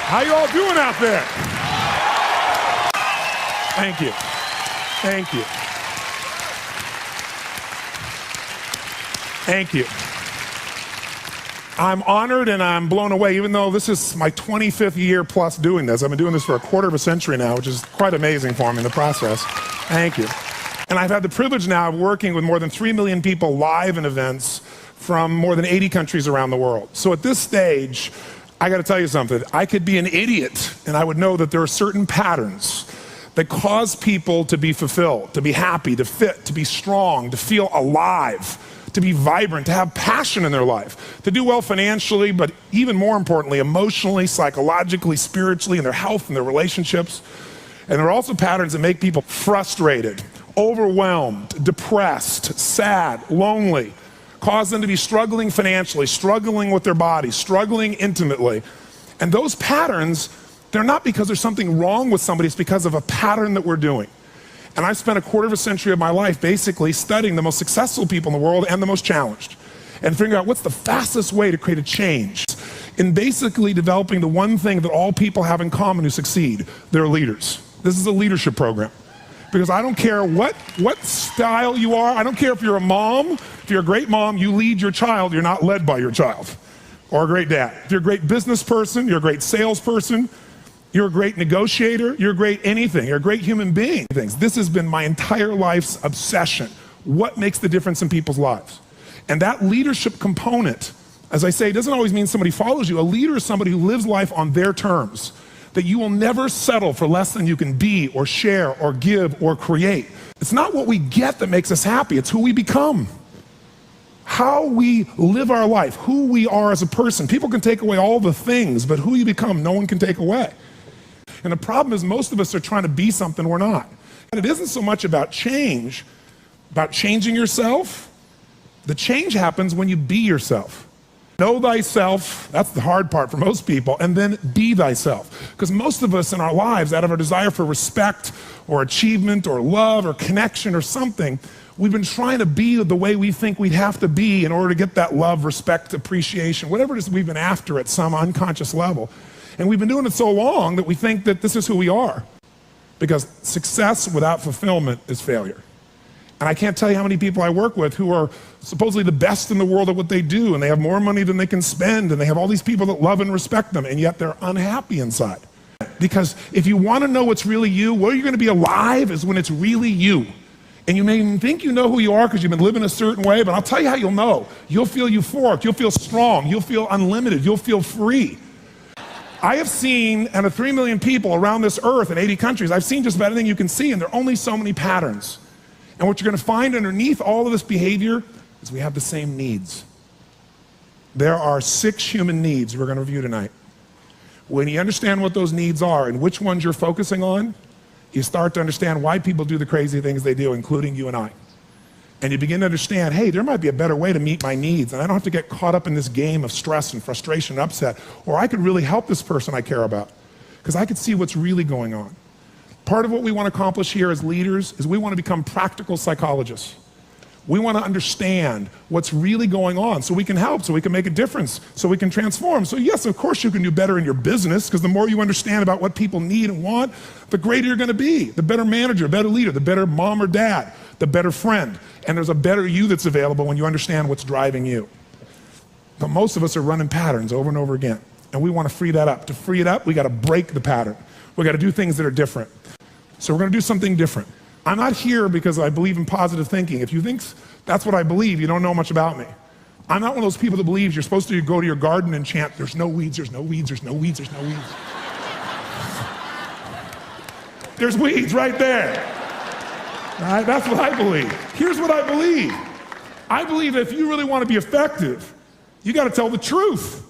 How you all doing out there? Thank you. Thank you. Thank you. I'm honored and I'm blown away, even though this is my 25th year plus doing this. I've been doing this for a quarter of a century now, which is quite amazing for me in the process. Thank you. And I've had the privilege now of working with more than 3 million people live in events from more than 80 countries around the world. So at this stage, I got to tell you something. I could be an idiot and I would know that there are certain patterns that cause people to be fulfilled, to be happy, to fit, to be strong, to feel alive, to be vibrant, to have passion in their life, to do well financially, but even more importantly, emotionally, psychologically, spiritually, in their health and their relationships. And there are also patterns that make people frustrated, overwhelmed, depressed, sad, lonely, cause them to be struggling financially, struggling with their body, struggling intimately. And those patterns, they're not because there's something wrong with somebody, it's because of a pattern that we're doing. And I've spent a quarter of a century of my life basically studying the most successful people in the world and the most challenged, and figuring out what's the fastest way to create a change in basically developing the one thing that all people have in common who succeed. They're leaders. This is a leadership program. Because I don't care what style you are, I don't care if you're a mom, if you're a great mom, you lead your child, you're not led by your child. Or a great dad. If you're a great business person, you're a great salesperson, you're a great negotiator, you're a great anything, you're a great human being. This has been my entire life's obsession. What makes the difference in people's lives? And that leadership component, as I say, doesn't always mean somebody follows you. A leader is somebody who lives life on their terms, that you will never settle for less than you can be or share or give or create. It's not what we get that makes us happy, it's who we become. How we live our life, who we are as a person. People can take away all the things, but who you become, no one can take away. And the problem is most of us are trying to be something we're not. And it isn't so much about change, about changing yourself. The change happens when you be yourself. Know thyself, that's the hard part for most people, and then be thyself. Because most of us in our lives, out of our desire for respect or achievement or love or connection or something, we've been trying to be the way we think we'd have to be in order to get that love, respect, appreciation, whatever it is we've been after at some unconscious level. And we've been doing it so long that we think that this is who we are. Because success without fulfillment is failure. And I can't tell you how many people I work with who are supposedly the best in the world at what they do, and they have more money than they can spend, and they have all these people that love and respect them, and yet they're unhappy inside. Because if you want to know what's really you, where you're going to be alive is when it's really you. And you may even think you know who you are because you've been living a certain way, but I'll tell you how you'll know. You'll feel euphoric, you'll feel strong, you'll feel unlimited, you'll feel free. I have seen, out of 3 million people around this earth in 80 countries, I've seen just about anything you can see, and there are only so many patterns. And what you're going to find underneath all of this behavior is we have the same needs. There are 6 human needs we're going to review tonight. When you understand what those needs are and which ones you're focusing on, you start to understand why people do the crazy things they do, including you and I. And you begin to understand, hey, there might be a better way to meet my needs, and I don't have to get caught up in this game of stress and frustration and upset, or I could really help this person I care about, because I could see what's really going on. Part of what we want to accomplish here as leaders is we want to become practical psychologists. We want to understand what's really going on so we can help, so we can make a difference, so we can transform. So yes, of course you can do better in your business, because the more you understand about what people need and want, the greater you're going to be, the better manager, better leader, the better mom or dad, the better friend. And there's a better you that's available when you understand what's driving you. But most of us are running patterns over and over again, and we want to free that up. To free it up, we got to break the pattern. We got to do things that are different. So we're going to do something different. I'm not here because I believe in positive thinking. If you think that's what I believe, you don't know much about me. I'm not one of those people that believes you're supposed to go to your garden and chant, there's no weeds, there's no weeds, there's no weeds, there's no weeds. There's weeds right there. All right, that's what I believe. Here's what I believe. I believe that if you really want to be effective, you got to tell the truth.